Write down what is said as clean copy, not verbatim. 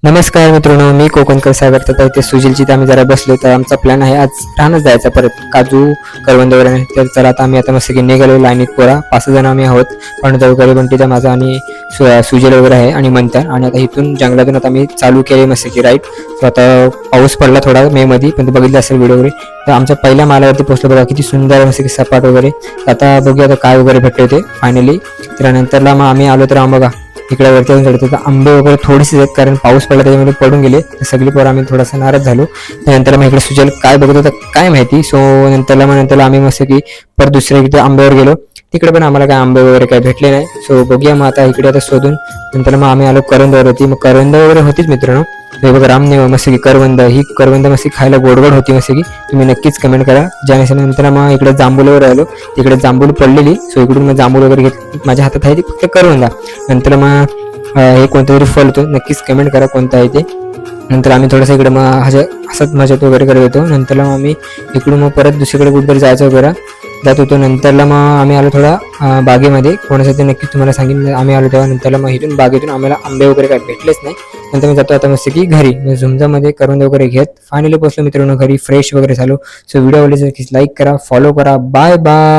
नमस्कार मित्रांनो, मी कोकणकर सागर. तर इथे सुजलची आम्ही जरा बसलो. तर आमचा प्लॅन आहे आज राहणंच जायचा परत काजू करवंद वगैरे नाही. तर चला आता आम्ही आता मस्त की निघालो लाईनीत पोरा 5 जण आम्ही आहोत. पण जाऊ बंटीचा माझा आणि सुजल वगैरे आहे आणि म्हणतात. आणि आता इथून जंगलातून आता आम्ही चालू केले मस्त की राईट. तर आता पाऊस पडला थोडा मे मध्ये, पण ते बघितलं असेल व्हिडिओ वगैरे. तर आमच्या पहिल्या मालावरती पोहोचलो बघा, किती सुंदर मस्त की सपाट वगैरे. आता बघूया आता काय वगैरे भेटते होते फायनली. तर नंतरला मग आम्ही आलो तर बघा इकडे वरती येऊन चढतो. तर आंबे वगैरे थोडेसे आहेत कारण पाऊस पडला त्याच्यामध्ये पडून गेले. तर सगळी पोरं आम्ही थोडासा नाराज झालो. नंतर मग इकडे सुजल काय बघत होता काय माहिती. सो नंतर आम्ही मस्त की परत दुसऱ्या इकडे आंब्यावर गेलो. तिकडे पण आम्हाला काय आंबे वगैरे काही भेटले नाही. सो बघूया मग आता इकडे आता शोधून. नंतर मग आम्ही आलो करवंद होती. मग करवंद वगैरे होतीच मित्रांनो. हे बघा रामने मस्त की करवंद मस्त खायला गोडगोड होती मस्त की. तुम्ही नक्कीच कमेंट करा. ज्यानंतर मग इकडे जांभूलवर आलो. तिकडे जांभूल पडलेली. सो इकडून मग जांभूल वगैरे घेत माझ्या हातात आहे ती फक्त करवंदा. नंतर मग हे कोणतं तरी फल होतं, नक्कीच कमेंट करा कोणतं आहे ते. नंतर आम्ही थोडंसं इकडे मग हसत मजात वगैरे करत होतो. नंतर मग आम्ही इकडून मग परत दुसरीकडे कुठेतरी जायचं वगैरे जात होतो. नंतरला मग आम्ही आलो थोडा बागेमध्ये. कोणासाठी नक्कीच तुम्हाला सांगितलं आम्ही आलो तेव्हा. नंतरला मग इथून बागेतून आम्हाला आंबे वगैरे काही भेटलेच नाही. नंतर मी जातो आता मस्त की घरी झुमजामध्ये करवंद वगैरे घेत फायनली पोहोचलो मित्रांनो घरी. फ्रेश वगैरे झालो. सो व्हिडिओ आवडले तर लाईक करा, फॉलो करा. Bye bye.